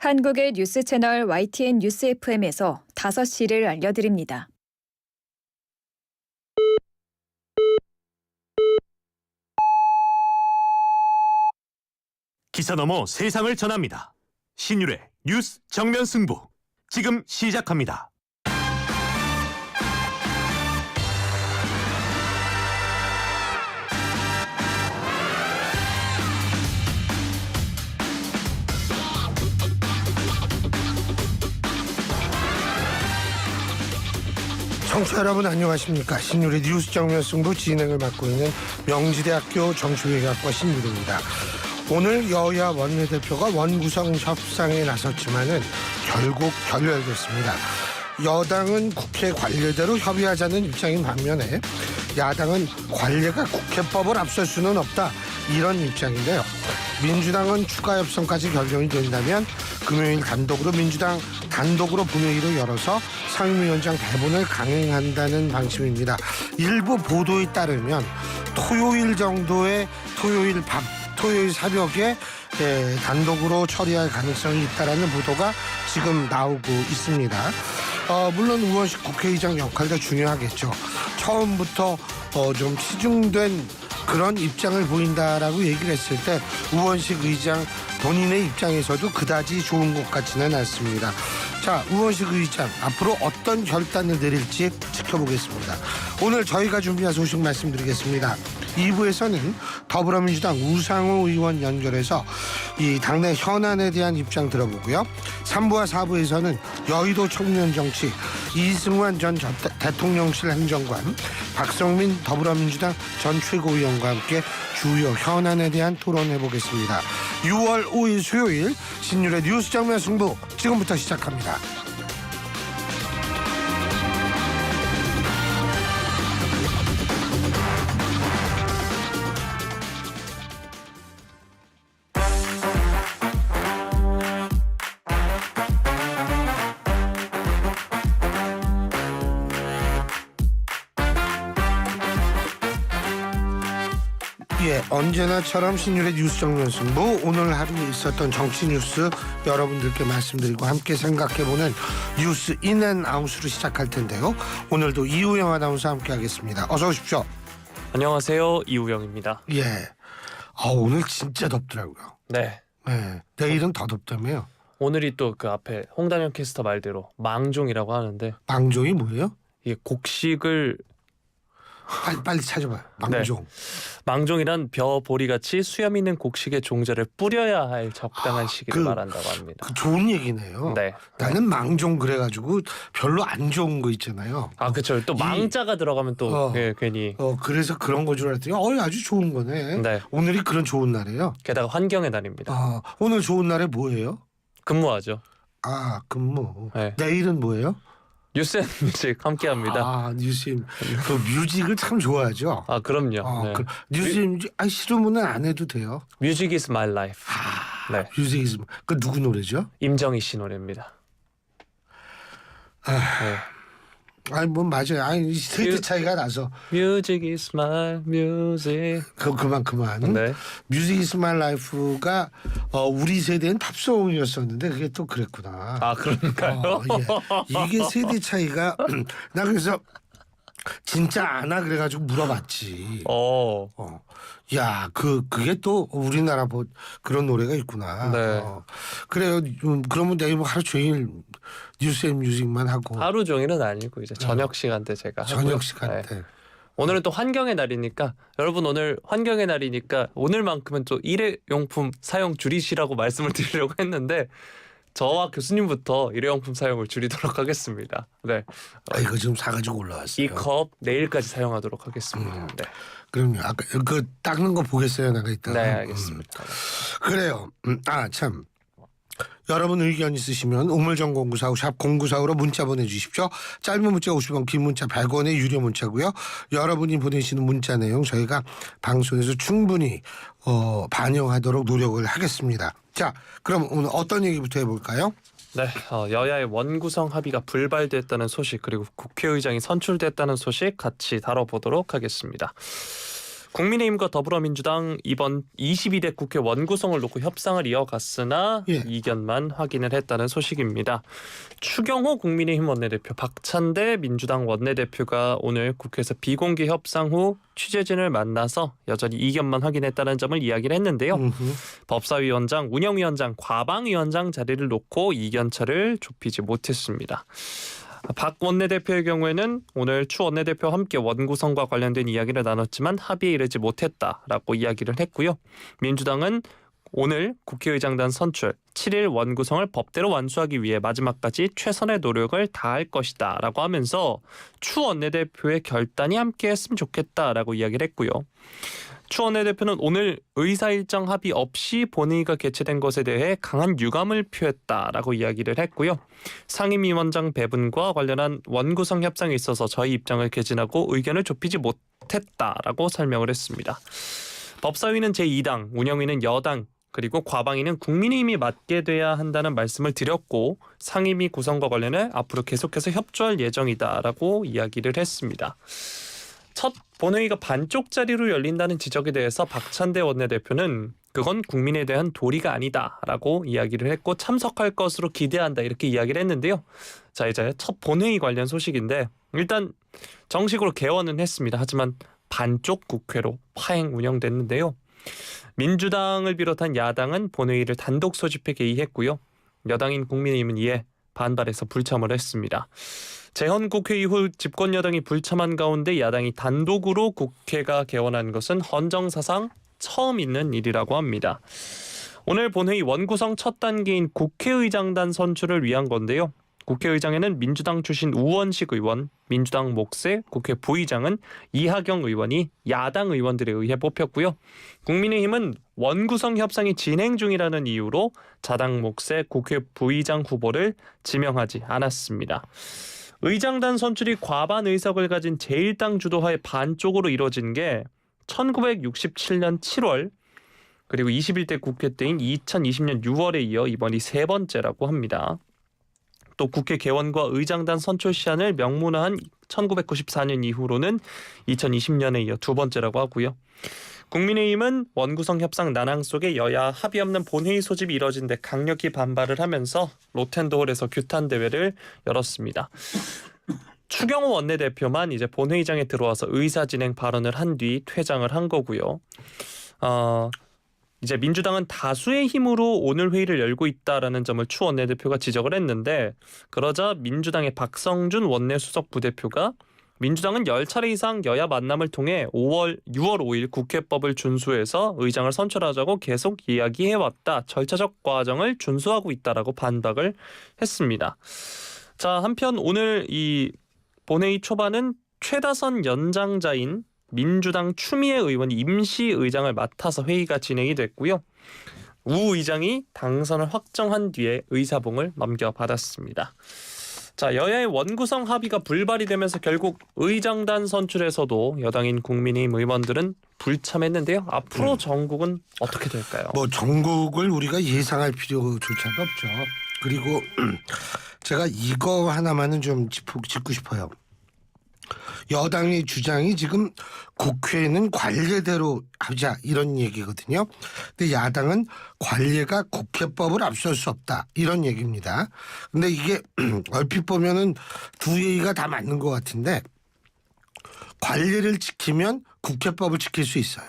한국의 뉴스 채널 YTN 뉴스 FM에서 5시를 알려드립니다. 기사 넘어 세상을 전합니다. 신율의 뉴스 정면 승부 지금 시작합니다. 청취자 여러분 안녕하십니까. 신율의 뉴스 정면 승부 진행을 맡고 있는 명지대학교 정치외교학과 신율입니다. 오늘 여야 원내대표가 원구성 협상에 나섰지만은 결국 결렬됐습니다. 여당은 국회 관례대로 협의하자는 입장인 반면에 야당은 관례가 국회법을 앞설 수는 없다, 이런 입장인데요. 민주당은 추가 협상까지 결정이 된다면 금요일 민주당 단독으로 본회의를 열어서 상임위원장 배분을 강행한다는 방침입니다. 일부 보도에 따르면 토요일 새벽에 단독으로 처리할 가능성이 있다라는 보도가 지금 나오고 있습니다. 물론 우원식 국회의장 역할도 중요하겠죠. 처음부터 좀 치중된 그런 입장을 보인다라고 얘기를 했을 때 우원식 의장 본인의 입장에서도 그다지 좋은 것 같지는 않습니다. 자, 우원식 의장 앞으로 어떤 결단을 내릴지 지켜보겠습니다. 오늘 저희가 준비한 소식 말씀드리겠습니다. 2부에서는 더불어민주당 우상호 의원 연결해서 이 당내 현안에 대한 입장 들어보고요. 3부와 4부에서는 여의도 청년 정치 이승환 전 대통령실 행정관, 박성민 더불어민주당 전 최고위원과 함께 주요 현안에 대한 토론해보겠습니다. 6월 5일 수요일 신율의 뉴스 정면 승부 지금부터 시작합니다. 언제나처럼 신율의 뉴스 정면 승부, 오늘 하루 있었던 정치 뉴스 여러분들께 말씀드리고 함께 생각해보는 뉴스 인앤아웃으로 시작할 텐데요. 오늘도 이우영 아나운서 함께 하겠습니다. 어서 오십시오. 안녕하세요, 이우영입니다. 예. 오늘 진짜 덥더라고요. 네. 내일은 더 덥다며요. 오늘이 또 그 앞에 홍단영 캐스터 말대로 망종이라고 하는데, 망종이 뭐예요? 이게 곡식을 빨리 찾아봐요. 망종. 네. 망종이란 벼보리같이 수염 있는 곡식의 종자를 뿌려야 할 적당한 시기를 말한다고 합니다. 좋은 얘기네요. 네. 나는 망종 그래가지고 별로 안 좋은 거 있잖아요. 그렇죠. 또 망자가 들어가면 또 괜히. 그래서 그런 거 줄 알았더니 아주 좋은 거네. 네. 오늘이 그런 좋은 날이에요. 게다가 환경의 날입니다. 오늘 좋은 날에 뭐예요? 근무하죠. 근무. 네. 내일은 뭐예요? 뉴스앤뮤직 함께합니다. 뉴스앤 그 뮤직을 참 좋아하죠. 그럼요. 네. 뉴스앤뮤직 싫으면 안 해도 돼요. Music is my life. 네. 뮤직 그 누구 노래죠? 임정희 씨 노래입니다. 네. 맞아요. 세대 차이가 나서. Music is my music. 그만. 네. Music is my life가 우리 세대는 팝송이었었는데 그게 또 그랬구나. 그런가요? 예. 이게 세대 차이가 나 그래서 진짜 아나 그래가지고 물어봤지. 야, 그게 또 우리나라 그런 노래가 있구나. 네. 그래요. 그러면 내일 하루 종일 뉴스앤뮤직만 하고. 하루 종일은 아니고 이제 저녁 시간대 제가 하고요. 저녁 시간대. 네. 오늘은 또 환경의 날이니까 여러분, 오늘 환경의 날이니까 오늘만큼은 또 일회용품 사용 줄이시라고 말씀을 드리려고 했는데 저와 교수님부터 일회용품 사용을 줄이도록 하겠습니다. 네. 이거 지금 사가지고 올라왔어요. 이 컵 내일까지 사용하도록 하겠습니다. 네. 그럼요. 아까 그 닦는 거 보겠어요, 내가 이따. 네, 알겠습니다. 그래요. 참. 여러분 의견 있으시면 우물정 0945 샵 0945로 문자 보내주십시오. 짧은 문자 50원, 긴 문자 100원의 유료 문자고요. 여러분이 보내시는 문자 내용 저희가 방송에서 충분히 반영하도록 노력을 하겠습니다. 자, 그럼 오늘 어떤 얘기부터 해볼까요? 네, 여야의 원구성 합의가 불발됐다는 소식, 그리고 국회의장이 선출됐다는 소식 같이 다뤄보도록 하겠습니다. 국민의힘과 더불어민주당 이번 22대 국회 원구성을 놓고 협상을 이어갔으나 예. 이견만 확인을 했다는 소식입니다. 추경호 국민의힘 원내대표, 박찬대 민주당 원내대표가 오늘 국회에서 비공개 협상 후 취재진을 만나서 여전히 이견만 확인했다는 점을 이야기를 했는데요. 법사위원장, 운영위원장, 과방위원장 자리를 놓고 이견차를 좁히지 못했습니다. 박 원내대표의 경우에는 오늘 추 원내대표와 함께 원구성과 관련된 이야기를 나눴지만 합의에 이르지 못했다라고 이야기를 했고요. 민주당은 오늘 국회의장단 선출 7일 원구성을 법대로 완수하기 위해 마지막까지 최선의 노력을 다할 것이다 라고 하면서 추 원내대표의 결단이 함께했으면 좋겠다라고 이야기를 했고요. 추 원내대표는 오늘 의사일정 합의 없이 본회의가 개최된 것에 대해 강한 유감을 표했다라고 이야기를 했고요. 상임위원장 배분과 관련한 원구성 협상에 있어서 저희 입장을 개진하고 의견을 좁히지 못했다라고 설명을 했습니다. 법사위는 제2당, 운영위는 여당, 그리고 과방위는 국민의힘이 맡게 돼야 한다는 말씀을 드렸고 상임위 구성과 관련해 앞으로 계속해서 협조할 예정이다라고 이야기를 했습니다. 첫 본회의가 반쪽짜리로 열린다는 지적에 대해서 박찬대 원내대표는 그건 국민에 대한 도리가 아니다라고 이야기를 했고 참석할 것으로 기대한다 이렇게 이야기를 했는데요. 자, 이제 첫 본회의 관련 소식인데 일단 정식으로 개원은 했습니다. 하지만 반쪽 국회로 파행 운영됐는데요. 민주당을 비롯한 야당은 본회의를 단독 소집해 개의했고요. 여당인 국민의힘은 이에 반발해서 불참을 했습니다. 재헌국회 이후 집권 여당이 불참한 가운데 야당이 단독으로 국회가 개원한 것은 헌정사상 처음 있는 일이라고 합니다. 오늘 본회의 원구성 첫 단계인 국회의장단 선출을 위한 건데요. 국회의장에는 민주당 출신 우원식 의원, 민주당 몫의 국회 부의장은 이하경 의원이 야당 의원들에 의해 뽑혔고요. 국민의힘은 원구성 협상이 진행 중이라는 이유로 자당 몫의 국회 부의장 후보를 지명하지 않았습니다. 의장단 선출이 과반 의석을 가진 제1당 주도하에 반쪽으로 이뤄진 게 1967년 7월 그리고 21대 국회 때인 2020년 6월에 이어 이번이 세 번째라고 합니다. 또 국회 개원과 의장단 선출 시한을 명문화한 1994년 이후로는 2020년에 이어 두 번째라고 하고요. 국민의힘은 원구성 협상 난항 속에 여야 합의 없는 본회의 소집이 이뤄진 데 강력히 반발을 하면서 로텐도홀에서 규탄 대회를 열었습니다. 추경호 원내대표만 이제 본회의장에 들어와서 의사진행 발언을 한 뒤 퇴장을 한 거고요. 이제 민주당은 다수의 힘으로 오늘 회의를 열고 있다라는 점을 추 원내대표가 지적을 했는데 그러자 민주당의 박성준 원내수석 부대표가 민주당은 10차례 이상 여야 만남을 통해 6월 5일 국회법을 준수해서 의장을 선출하자고 계속 이야기해왔다. 절차적 과정을 준수하고 있다라고 반박을 했습니다. 자, 한편 오늘 이 본회의 초반은 최다선 연장자인 민주당 추미애 의원이 임시 의장을 맡아서 회의가 진행이 됐고요. 우 의장이 당선을 확정한 뒤에 의사봉을 넘겨받았습니다. 자, 여야의 원구성 합의가 불발이 되면서 결국 의장단 선출에서도 여당인 국민의힘 의원들은 불참했는데요. 앞으로 전국은 어떻게 될까요? 뭐 전국을 우리가 예상할 필요조차도 없죠. 그리고 제가 이거 하나만은 좀 짚고 싶어요. 여당의 주장이 지금 국회는 관례대로 하자 이런 얘기거든요. 근데 야당은 관례가 국회법을 앞설 수 없다 이런 얘기입니다. 근데 이게 얼핏 보면은 두 얘기가 다 맞는 것 같은데 관례를 지키면 국회법을 지킬 수 있어요.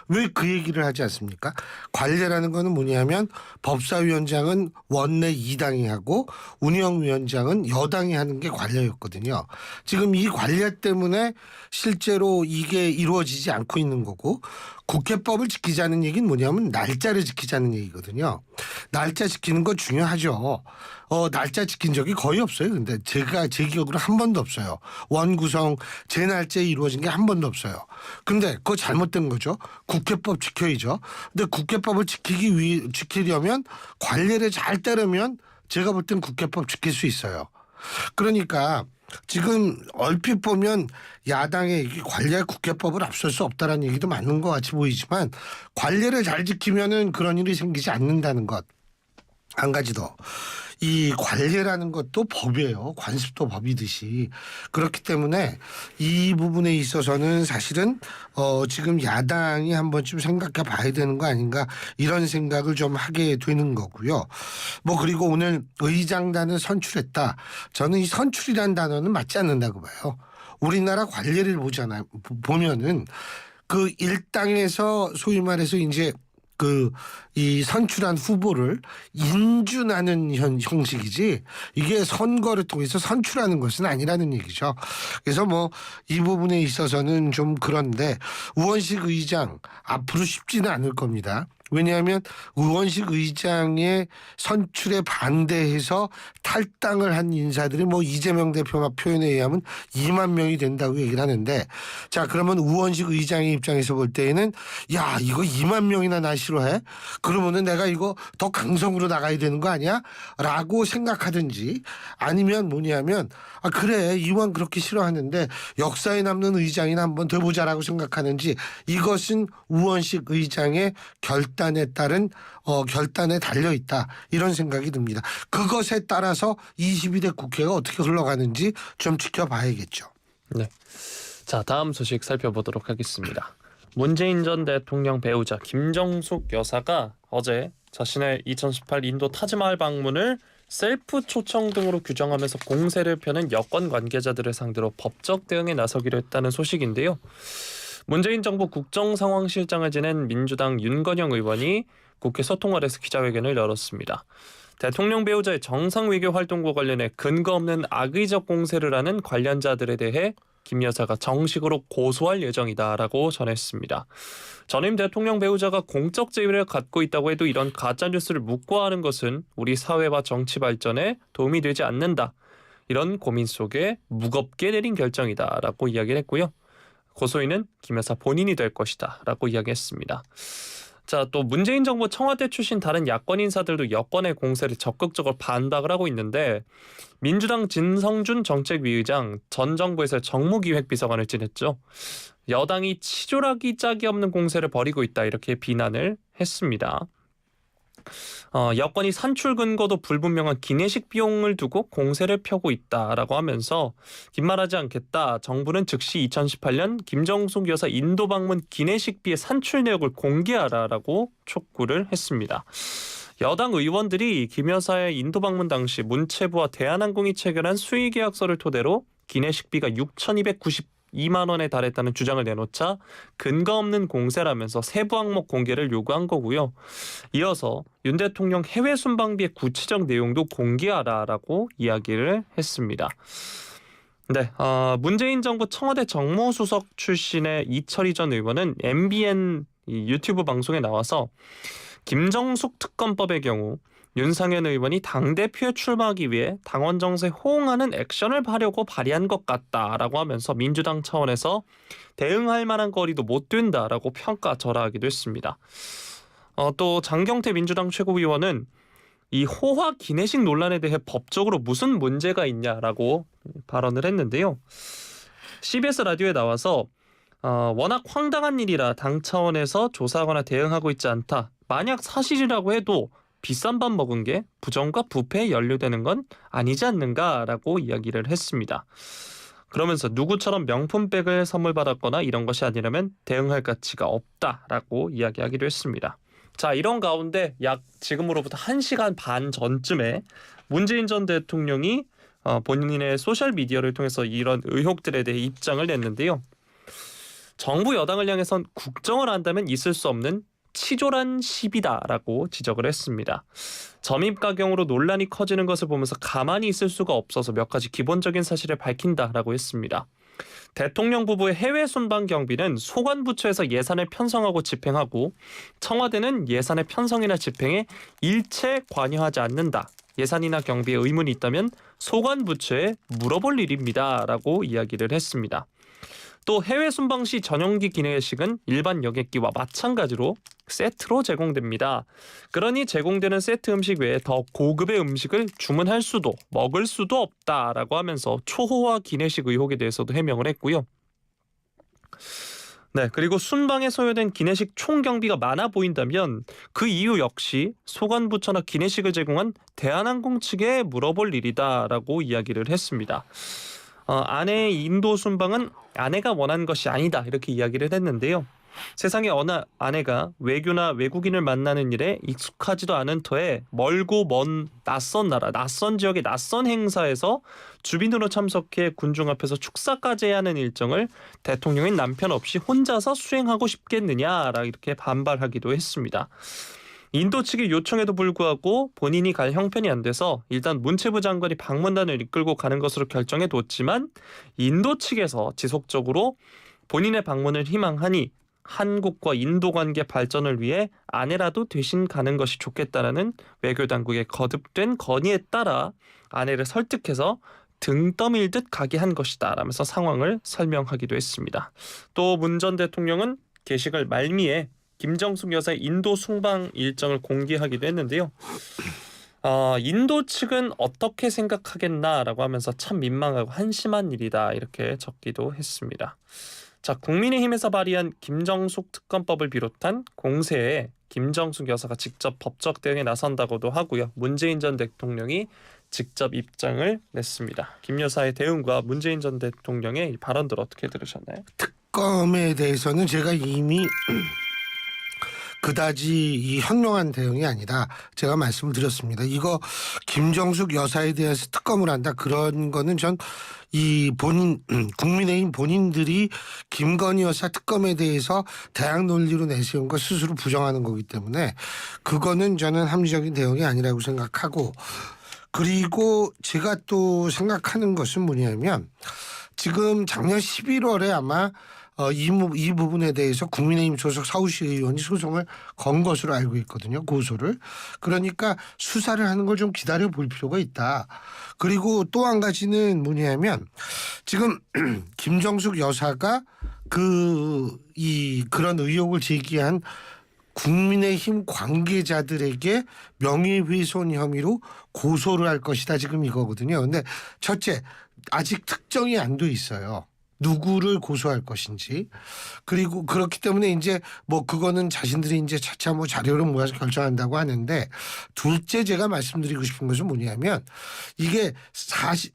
왜 그 얘기를 하지 않습니까? 관례라는 거는 뭐냐면 법사위원장은 원내 2당이 하고 운영위원장은 여당이 하는 게 관례였거든요. 지금 이 관례 때문에 실제로 이게 이루어지지 않고 있는 거고 국회법을 지키자는 얘기는 뭐냐면 날짜를 지키자는 얘기거든요. 날짜 지키는 거 중요하죠. 날짜 지킨 적이 거의 없어요. 근데 제 기억으로 한 번도 없어요. 원구성 제 날짜에 이루어진 게 한 번도 없어요. 근데 그거 잘못된 거죠. 국회법 지켜야죠. 근데 국회법을 지키려면 관례를 잘 따르면 제가 볼 땐 국회법 지킬 수 있어요. 그러니까 지금 얼핏 보면 야당의 관례 국회법을 앞설 수 없다라는 얘기도 맞는 것 같이 보이지만 관례를 잘 지키면은 그런 일이 생기지 않는다는 것. 한 가지 더. 이 관례라는 것도 법이에요. 관습도 법이듯이. 그렇기 때문에 이 부분에 있어서는 사실은 지금 야당이 한 번쯤 생각해 봐야 되는 거 아닌가 이런 생각을 좀 하게 되는 거고요. 뭐 그리고 오늘 의장단을 선출했다. 저는 이 선출이라는 단어는 맞지 않는다고 봐요. 우리나라 관례를 보면은 그 일당에서 소위 말해서 이제 이 선출한 후보를 인준하는 형식이지 이게 선거를 통해서 선출하는 것은 아니라는 얘기죠. 그래서 뭐 이 부분에 있어서는 좀 그런데 우원식 의장 앞으로 쉽지는 않을 겁니다. 왜냐하면 우원식 의장의 선출에 반대해서 탈당을 한 인사들이 뭐 이재명 대표 표현에 의하면 2만 명이 된다고 얘기를 하는데 자 그러면 우원식 의장의 입장에서 볼 때에는 야 이거 2만 명이나 나 싫어해? 그러면은 내가 이거 더 강성으로 나가야 되는 거 아니야? 라고 생각하든지 아니면 뭐냐면 아 그래 이왕 그렇게 싫어하는데 역사에 남는 의장이나 한번 더 보자라고 생각하는지 이것은 우원식 의장의 결단에 따른 결단에 달려 있다 이런 생각이 듭니다. 그것에 따라서 22대 국회가 어떻게 흘러가는지 좀 지켜봐야겠죠. 네. 자 다음 소식 살펴보도록 하겠습니다. 문재인 전 대통령 배우자 김정숙 여사가 어제 자신의 2018 인도 타지마할 방문을 셀프 초청 등으로 규정하면서 공세를 펴는 여권 관계자들을 상대로 법적 대응에 나서기로 했다는 소식인데요. 문재인 정부 국정상황실장을 지낸 민주당 윤건영 의원이 국회 소통관에서 기자회견을 열었습니다. 대통령 배우자의 정상외교 활동과 관련해 근거 없는 악의적 공세를 하는 관련자들에 대해 김 여사가 정식으로 고소할 예정이다라고 전했습니다. 전임 대통령 배우자가 공적 지위를 갖고 있다고 해도 이런 가짜뉴스를 묵과하는 것은 우리 사회와 정치 발전에 도움이 되지 않는다. 이런 고민 속에 무겁게 내린 결정이다라고 이야기를 했고요. 고소인은 김 여사 본인이 될 것이다 라고 이야기했습니다. 자, 또 문재인 정부 청와대 출신 다른 야권 인사들도 여권의 공세를 적극적으로 반박을 하고 있는데 민주당 진성준 정책위의장 전 정부에서 정무기획비서관을 지냈죠. 여당이 치졸하기 짝이 없는 공세를 벌이고 있다 이렇게 비난을 했습니다. 여권이 산출 근거도 불분명한 기내식 비용을 두고 공세를 펴고 있다라고 하면서 긴말하지 않겠다. 정부는 즉시 2018년 김정숙 여사 인도 방문 기내식비의 산출 내역을 공개하라라고 촉구를 했습니다. 여당 의원들이 김 여사의 인도 방문 당시 문체부와 대한항공이 체결한 수의계약서를 토대로 기내식비가 6,292만 원에 달했다는 주장을 내놓자 근거 없는 공세라면서 세부 항목 공개를 요구한 거고요. 이어서 윤 대통령 해외 순방비의 구체적 내용도 공개하라라고 이야기를 했습니다. 네, 문재인 정부 청와대 정무수석 출신의 이철희 전 의원은 MBN 유튜브 방송에 나와서 김정숙 특검법의 경우 윤상현 의원이 당대표에 출마하기 위해 당원 정서에 호응하는 액션을 하려고 발의한 것 같다라고 하면서 민주당 차원에서 대응할 만한 거리도 못 된다라고 평가절하하기도 했습니다. 또 장경태 민주당 최고위원은 이 호화 기내식 논란에 대해 법적으로 무슨 문제가 있냐라고 발언을 했는데요. CBS 라디오에 나와서 워낙 황당한 일이라 당 차원에서 조사하거나 대응하고 있지 않다. 만약 사실이라고 해도 비싼 밥 먹은 게 부정과 부패에 연루되는 건 아니지 않는가라고 이야기를 했습니다. 그러면서 누구처럼 명품백을 선물 받았거나 이런 것이 아니라면 대응할 가치가 없다라고 이야기하기도 했습니다. 자, 이런 가운데 약 지금으로부터 1시간 반 전쯤에 문재인 전 대통령이 본인의 소셜미디어를 통해서 이런 의혹들에 대해 입장을 냈는데요. 정부 여당을 향해선 국정을 한다면 있을 수 없는 치졸한 시비다라고 지적을 했습니다. 점입가경으로 논란이 커지는 것을 보면서 가만히 있을 수가 없어서 몇 가지 기본적인 사실을 밝힌다라고 했습니다. 대통령 부부의 해외 순방 경비는 소관부처에서 예산을 편성하고 집행하고 청와대는 예산의 편성이나 집행에 일체 관여하지 않는다. 예산이나 경비에 의문이 있다면 소관부처에 물어볼 일입니다라고 이야기를 했습니다. 또 해외 순방 시 전용기 기내식은 일반 여객기와 마찬가지로 세트로 제공됩니다. 그러니 제공되는 세트 음식 외에 더 고급의 음식을 주문할 수도 먹을 수도 없다라고 하면서 초호화 기내식 의혹에 대해서도 해명을 했고요. 네, 그리고 순방에 소요된 기내식 총 경비가 많아 보인다면 그 이유 역시 소관부처나 기내식을 제공한 대한항공 측에 물어볼 일이다라고 이야기를 했습니다. 아내의 인도 순방은 아내가 원한 것이 아니다 이렇게 이야기를 했는데요. 세상에 어느 아내가 외교나 외국인을 만나는 일에 익숙하지도 않은 터에 멀고 먼 낯선 나라, 낯선 지역의 낯선 행사에서 주빈으로 참석해 군중 앞에서 축사까지 해야 하는 일정을 대통령인 남편 없이 혼자서 수행하고 싶겠느냐라 이렇게 반발하기도 했습니다. 인도 측의 요청에도 불구하고 본인이 갈 형편이 안 돼서 일단 문체부 장관이 방문단을 이끌고 가는 것으로 결정해뒀지만 인도 측에서 지속적으로 본인의 방문을 희망하니 한국과 인도 관계 발전을 위해 아내라도 대신 가는 것이 좋겠다라는 외교 당국의 거듭된 건의에 따라 아내를 설득해서 등 떠밀듯 가게 한 것이다 라면서 상황을 설명하기도 했습니다. 또 문 전 대통령은 게시글 말미에 김정숙 여사의 인도 순방 일정을 공개하기도 했는데요. 인도 측은 어떻게 생각하겠나라고 하면서 참 민망하고 한심한 일이다 이렇게 적기도 했습니다. 자, 국민의힘에서 발의한 김정숙 특검법을 비롯한 공세에 김정숙 여사가 직접 법적 대응에 나선다고도 하고요. 문재인 전 대통령이 직접 입장을 냈습니다. 김 여사의 대응과 문재인 전 대통령의 발언들 어떻게 들으셨나요? 특검에 대해서는 제가 이미 그다지 이 현명한 대응이 아니다. 제가 말씀을 드렸습니다. 이거 김정숙 여사에 대해서 특검을 한다. 그런 거는 전 이 국민의힘 본인들이 김건희 여사 특검에 대해서 대학 논리로 내세운 거 스스로 부정하는 거기 때문에 그거는 저는 합리적인 대응이 아니라고 생각하고, 그리고 제가 또 생각하는 것은 뭐냐면 지금 작년 11월에 아마 이 부분에 대해서 국민의힘 소속 서울시 의원이 소송을 건 것으로 알고 있거든요. 고소를. 그러니까 수사를 하는 걸 좀 기다려 볼 필요가 있다. 그리고 또 한 가지는 뭐냐면 지금 김정숙 여사가 그런 의혹을 제기한 국민의힘 관계자들에게 명예훼손 혐의로 고소를 할 것이다. 지금 이거거든요. 근데 첫째, 아직 특정이 안 돼 있어요. 누구를 고소할 것인지. 그리고 그렇기 때문에 이제 뭐 그거는 자신들이 이제 차차 뭐 자료를 모아서 결정한다고 하는데, 둘째 제가 말씀드리고 싶은 것은 뭐냐면 이게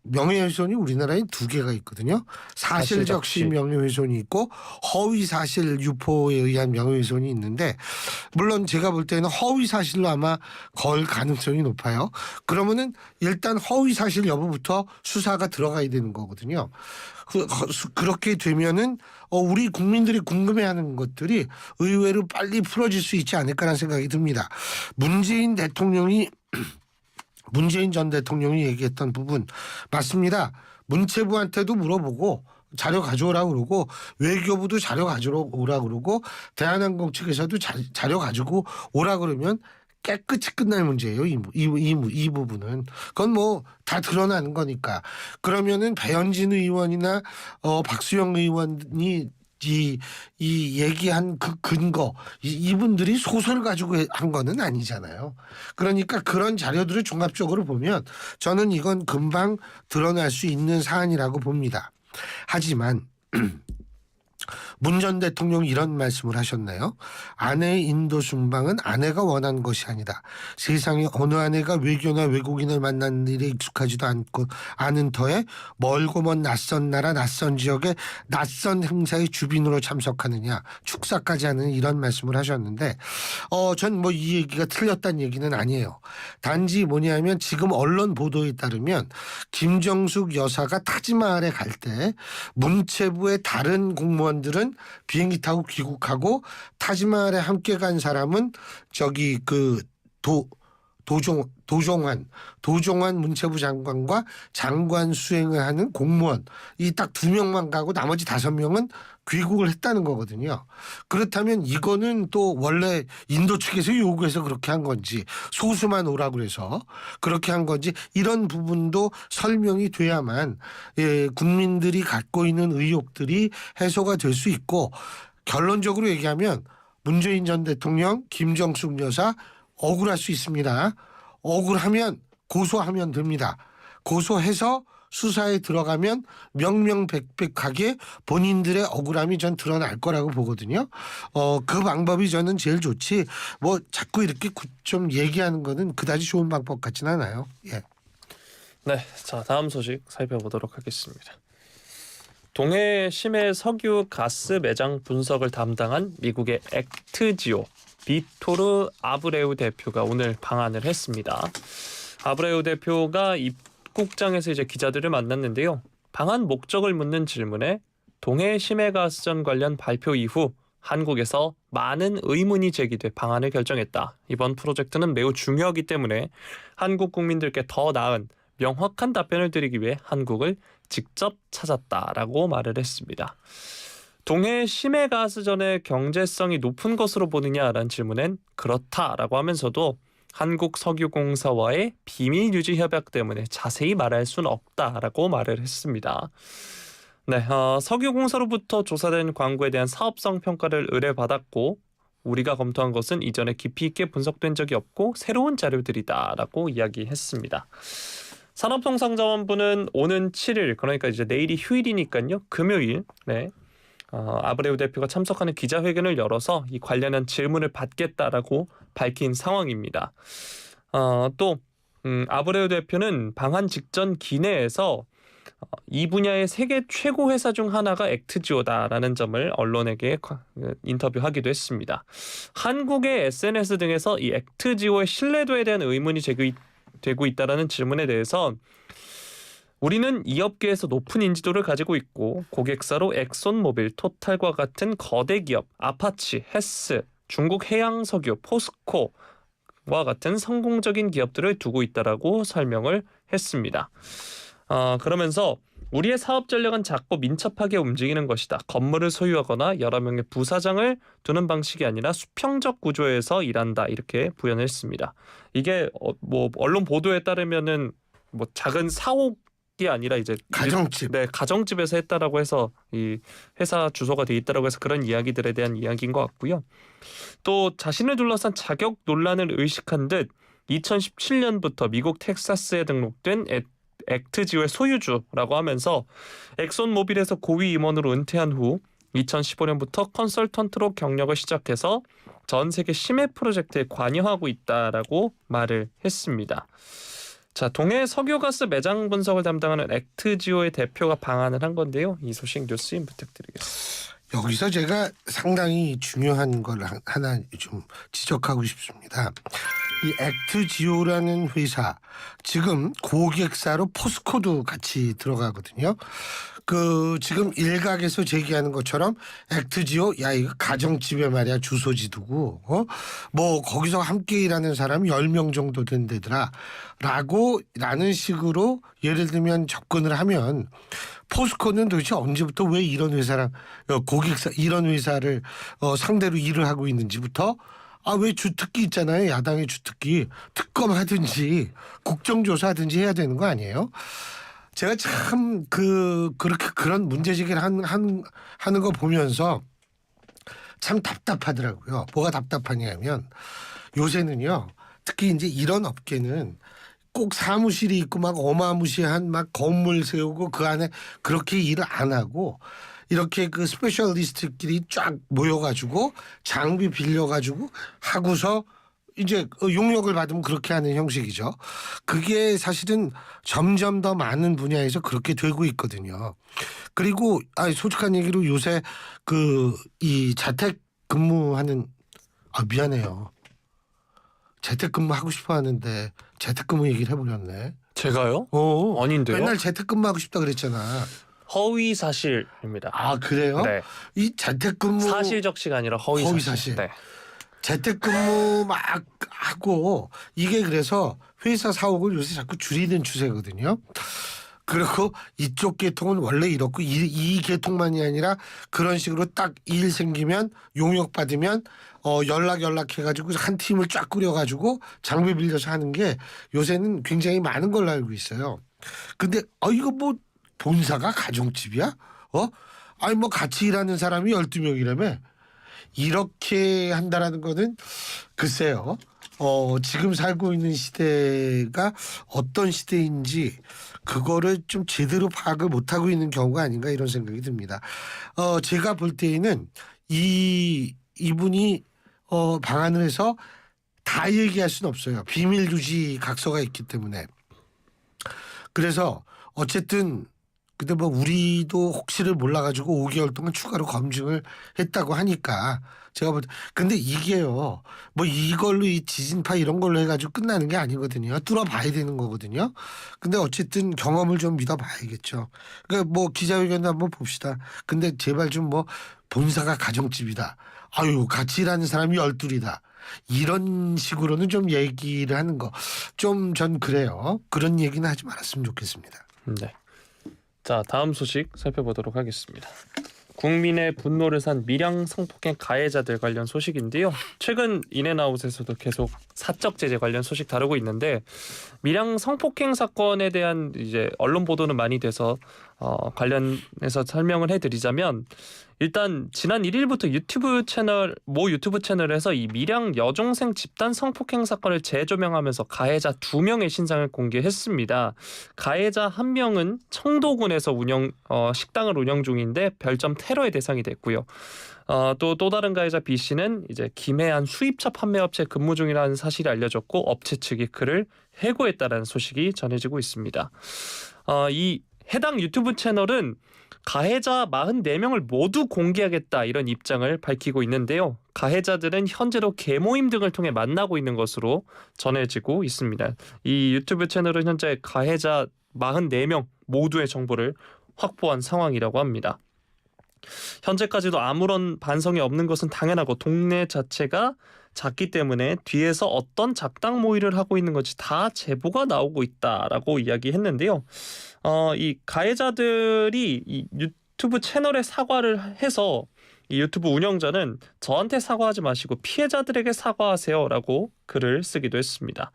명예훼손이 우리나라에 두 개가 있거든요. 사실적시 명예훼손이 있고 허위사실 유포에 의한 명예훼손이 있는데, 물론 제가 볼 때는 허위사실로 아마 걸 가능성이 높아요. 그러면은 일단 허위사실 여부부터 수사가 들어가야 되는 거거든요. 그렇게 되면은 우리 국민들이 궁금해하는 것들이 의외로 빨리 풀어질 수 있지 않을까라는 생각이 듭니다. 문재인 전 대통령이 얘기했던 부분 맞습니다. 문체부한테도 물어보고 자료 가져오라고 그러고, 외교부도 자료 가져오라고 그러고, 대한항공 측에서도 자료 가지고 오라 그러면 깨끗이 끝날 문제예요. 이 부분은. 그건 뭐 다 드러나는 거니까. 그러면은 배현진 의원이나 박수영 의원이 이 얘기한 그 근거, 이분들이 소설 가지고 한 거는 아니잖아요. 그러니까 그런 자료들을 종합적으로 보면 저는 이건 금방 드러날 수 있는 사안이라고 봅니다. 하지만 문 전 대통령이 이런 말씀을 하셨나요? 아내의 인도 순방은 아내가 원한 것이 아니다. 세상에 어느 아내가 외교나 외국인을 만나는 일에 익숙하지도 않은 터에 멀고 먼 낯선 나라, 낯선 지역의 낯선 행사의 주빈으로 참석하느냐, 축사까지 하는 이런 말씀을 하셨는데, 전 뭐 이 얘기가 틀렸다는 얘기는 아니에요. 단지 뭐냐면 지금 언론 보도에 따르면 김정숙 여사가 타지마할에 갈 때 문체부의 다른 공무원들은 비행기 타고 귀국하고, 타지마할에 함께 간 사람은 저기 그 도종환 문체부 장관과 장관 수행을 하는 공무원, 이 딱 2명만 가고 나머지 5명은 귀국을 했다는 거거든요. 그렇다면 이거는 또 원래 인도 측에서 요구해서 그렇게 한 건지, 소수만 오라고 그래서 그렇게 한 건지, 이런 부분도 설명이 돼야만 국민들이 갖고 있는 의혹들이 해소가 될 수 있고, 결론적으로 얘기하면 문재인 전 대통령, 김정숙 여사 억울할 수 있습니다. 억울하면 고소하면 됩니다. 고소해서 수사에 들어가면 명명백백하게 본인들의 억울함이 전 드러날 거라고 보거든요. 그 방법이 저는 제일 좋지. 뭐 자꾸 이렇게 좀 얘기하는 거는 그다지 좋은 방법 같지는 않아요. 예. 네, 자 다음 소식 살펴보도록 하겠습니다. 동해 심해 석유 가스 매장 분석을 담당한 미국의 액트지오 비토르 아브레우 대표가 오늘 방한을 했습니다. 아브레우 대표가 입국장에서 이제 기자들을 만났는데요. 방한 목적을 묻는 질문에 동해 심해 가스전 관련 발표 이후 한국에서 많은 의문이 제기돼 방한을 결정했다. 이번 프로젝트는 매우 중요하기 때문에 한국 국민들께 더 나은 명확한 답변을 드리기 위해 한국을 직접 찾았다라고 말을 했습니다. 동해 심해 가스전의 경제성이 높은 것으로 보느냐라는 질문엔 그렇다라고 하면서도 한국석유공사와의 비밀 유지 협약 때문에 자세히 말할 수는 없다라고 말을 했습니다. 네, 석유공사로부터 조사된 광고에 대한 사업성 평가를 의뢰받았고 우리가 검토한 것은 이전에 깊이 있게 분석된 적이 없고 새로운 자료들이다라고 이야기했습니다. 산업통상자원부는 오는 7일 그러니까 이제 내일이 휴일이니까요. 금요일 아브레우 대표가 참석하는 기자회견을 열어서 이 관련한 질문을 받겠다라고 밝힌 상황입니다. 또 아브레우 대표는 방한 직전 기내에서 이 분야의 세계 최고 회사 중 하나가 액트지오다라는 점을 언론에게 인터뷰하기도 했습니다. 한국의 SNS 등에서 이 액트지오의 신뢰도에 대한 의문이 되고 있다라는 질문에 대해서 우리는 이 업계에서 높은 인지도를 가지고 있고 고객사로 엑손모빌, 토탈과 같은 거대 기업, 아파치, 헤스, 중국 해양석유, 포스코와 같은 성공적인 기업들을 두고 있다라고 설명을 했습니다. 그러면서 우리의 사업 전략은 작고 민첩하게 움직이는 것이다. 건물을 소유하거나 여러 명의 부사장을 두는 방식이 아니라 수평적 구조에서 일한다. 이렇게 부연을 했습니다. 이게 뭐 언론 보도에 따르면은 뭐 작은 사옥이 아니라 이제 가정집. 네, 가정집에서 했다라고 해서 이 회사 주소가 돼 있다라고 해서 그런 이야기들에 대한 이야기인 것 같고요. 또 자신을 둘러싼 자격 논란을 의식한 듯 2017년부터 미국 텍사스에 등록된 액트지오의 소유주라고 하면서 엑손모빌에서 고위 임원으로 은퇴한 후 2015년부터 컨설턴트로 경력을 시작해서 전 세계 심해 프로젝트에 관여하고 있다라고 말을 했습니다. 자, 동해 석유가스 매장 분석을 담당하는 액트지오의 대표가 방한을 한 건데요. 이 소식 뉴스인 부탁드리겠습니다. 여기서 제가 상당히 중요한 걸 하나 좀 지적하고 싶습니다. 이 액트지오라는 회사 지금 고객사로 포스코도 같이 들어가거든요. 지금 일각에서 제기하는 것처럼 액트지오 야 이거 가정집에 말이야 주소지 두고 뭐 거기서 함께 일하는 사람이 10명 정도 된대더라 라는 식으로 예를 들면 접근을 하면 포스코는 도대체 언제부터 왜 이런 회사랑 고객사 이런 회사를 상대로 일을 하고 있는지부터 왜 주특기 있잖아요. 야당의 주특기 특검하든지 국정조사하든지 해야 되는 거 아니에요? 제가 참 그렇게 그런 문제제기를 하는 거 보면서 참 답답하더라고요. 뭐가 답답하냐면 요새는요. 특히 이제 이런 업계는 꼭 사무실이 있고 막 어마무시한 막 건물 세우고 그 안에 그렇게 일을 안 하고 이렇게 그 스페셜리스트끼리 쫙 모여가지고 장비 빌려가지고 하고서 이제 용역을 받으면 그렇게 하는 형식이죠. 그게 사실은 점점 더 많은 분야에서 그렇게 되고 있거든요. 그리고 솔직한 얘기로 요새 이 자택 근무하는 미안해요. 재택근무 하고 싶어 하는데 재택근무 얘기를 해버렸네. 제가요? 아닌데요? 맨날 재택근무 하고 싶다 그랬잖아. 허위 사실입니다. 그래요? 네. 이 재택근무 사실적시가 아니라 허위 사실. 네. 재택근무 막 하고 이게 그래서 회사 사옥을 요새 자꾸 줄이는 추세거든요. 그리고 이쪽 계통은 원래 이렇고 이 계통만이 아니라 그런 식으로 딱 일 생기면 용역 받으면 연락해가지고 한 팀을 쫙 꾸려가지고 장비 빌려서 하는 게 요새는 굉장히 많은 걸로 알고 있어요. 근데 이거 뭐 본사가 가정집이야? 뭐 같이 일하는 사람이 12명이라며 이렇게 한다라는 거는 글쎄요. 지금 살고 있는 시대가 어떤 시대인지 그거를 좀 제대로 파악을 못하고 있는 경우가 아닌가 이런 생각이 듭니다. 제가 볼 때에는 이분이 방한을 해서 다 얘기할 수는 없어요. 비밀 유지 각서가 있기 때문에. 그래서 어쨌든 근데 뭐 우리도 혹시를 몰라가지고 5개월 동안 추가로 검증을 했다고 하니까 제가 볼 때 근데 이게요 뭐 이걸로 이 지진파 이런 걸로 해가지고 끝나는 게 아니거든요. 뚫어봐야 되는 거거든요. 근데 어쨌든 경험을 좀 믿어봐야겠죠. 그러니까 뭐 기자회견도 한번 봅시다. 근데 제발 좀 뭐 본사가 가정집이다. 아유 같이 일하는 사람이 12이다. 이런 식으로는 좀 얘기를 하는 거 좀 전 그래요. 그런 얘기는 하지 말았으면 좋겠습니다. 네. 자, 다음 소식 살펴보도록 하겠습니다. 국민의 분노를 산 밀양 성폭행 가해자들 관련 소식인데요. 최근 인앤아웃에서도 계속 사적 제재 관련 소식 다루고 있는데 밀양 성폭행 사건에 대한 이제 언론 보도는 많이 돼서 관련해서 설명을 해드리자면 일단 지난 1일부터 모 유튜브 채널에서 이 밀양 여중생 집단 성폭행 사건을 재조명하면서 가해자 2명의 신상을 공개했습니다. 가해자 1명은 청도군에서 식당을 운영 중인데 별점 테러의 대상이 됐고요. 또 다른 가해자 B 씨는 이제 김해안 수입차 판매업체 근무 중이라는 사실이 알려졌고 업체 측이 그를 해고했다라는 소식이 전해지고 있습니다. 이 해당 유튜브 채널은 가해자 44명을 모두 공개하겠다 이런 입장을 밝히고 있는데요. 가해자들은 현재도 계모임 등을 통해 만나고 있는 것으로 전해지고 있습니다. 이 유튜브 채널은 현재 가해자 44명 모두의 정보를 확보한 상황이라고 합니다. 현재까지도 아무런 반성이 없는 것은 당연하고 동네 자체가 작기 때문에 뒤에서 어떤 작당 모의를 하고 있는 건지 다 제보가 나오고 있다라고 이야기했는데요. 이 가해자들이 이 유튜브 채널에 사과를 해서 이 유튜브 운영자는 저한테 사과하지 마시고 피해자들에게 사과하세요라고 글을 쓰기도 했습니다.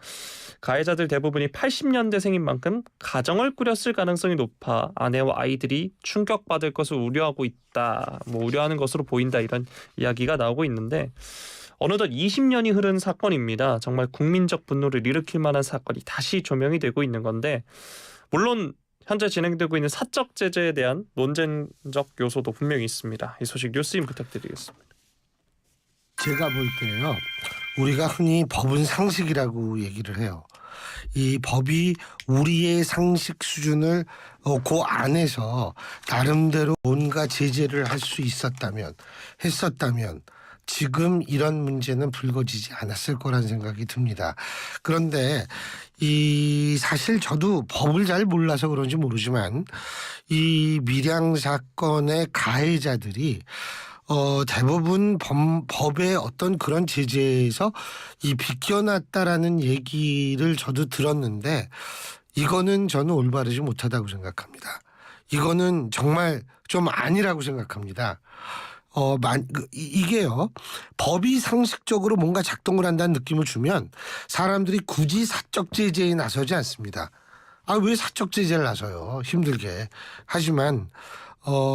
가해자들 대부분이 80년대생인 만큼 가정을 꾸렸을 가능성이 높아 아내와 아이들이 충격받을 것을 우려하고 있다. 우려하는 것으로 보인다 이런 이야기가 나오고 있는데 어느덧 20년이 흐른 사건입니다. 정말 국민적 분노를 일으킬 만한 사건이 다시 조명이 되고 있는 건데 물론 현재 진행되고 있는 사적 제재에 대한 논쟁적 요소도 분명히 있습니다. 이 소식 뉴스임 부탁드리겠습니다. 제가 볼 때요. 우리가 흔히 법은 상식이라고 얘기를 해요. 이 법이 우리의 상식 수준을 그 안에서 나름대로 뭔가 제재를 할 수 했었다면 지금 이런 문제는 불거지지 않았을 거란 생각이 듭니다. 그런데 사실 저도 법을 잘 몰라서 그런지 모르지만 이 밀양 사건의 가해자들이 대부분 법의 어떤 그런 제재에서 비껴났다라는 얘기를 저도 들었는데 이거는 저는 올바르지 못하다고 생각합니다. 이거는 정말 좀 아니라고 생각합니다. 이게요. 법이 상식적으로 뭔가 작동을 한다는 느낌을 주면 사람들이 굳이 사적 제재에 나서지 않습니다. 왜 사적 제재를 나서요? 힘들게. 하지만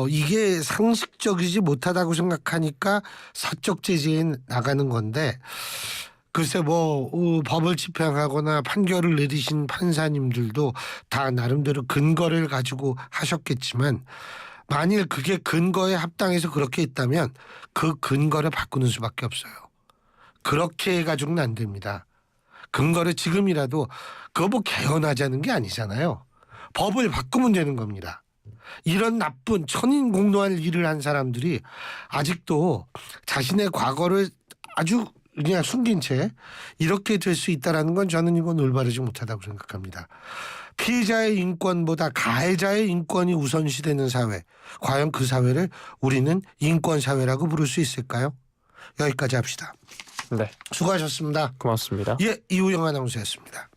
이게 상식적이지 못하다고 생각하니까 사적 제재에 나가는 건데 글쎄 법을 집행하거나 판결을 내리신 판사님들도 다 나름대로 근거를 가지고 하셨겠지만 만일 그게 근거에 합당해서 그렇게 했다면 그 근거를 바꾸는 수밖에 없어요. 그렇게 해가지고는 안 됩니다. 근거를 지금이라도 그거 개헌하자는 게 아니잖아요. 법을 바꾸면 되는 겁니다. 이런 나쁜 천인공노할 일을 한 사람들이 아직도 자신의 과거를 아주 그냥 숨긴 채 이렇게 될 수 있다는 건 저는 이건 올바르지 못하다고 생각합니다. 피해자의 인권보다 가해자의 인권이 우선시되는 사회. 과연 그 사회를 우리는 인권사회라고 부를 수 있을까요? 여기까지 합시다. 네. 수고하셨습니다. 고맙습니다. 이우영 아나운서였습니다.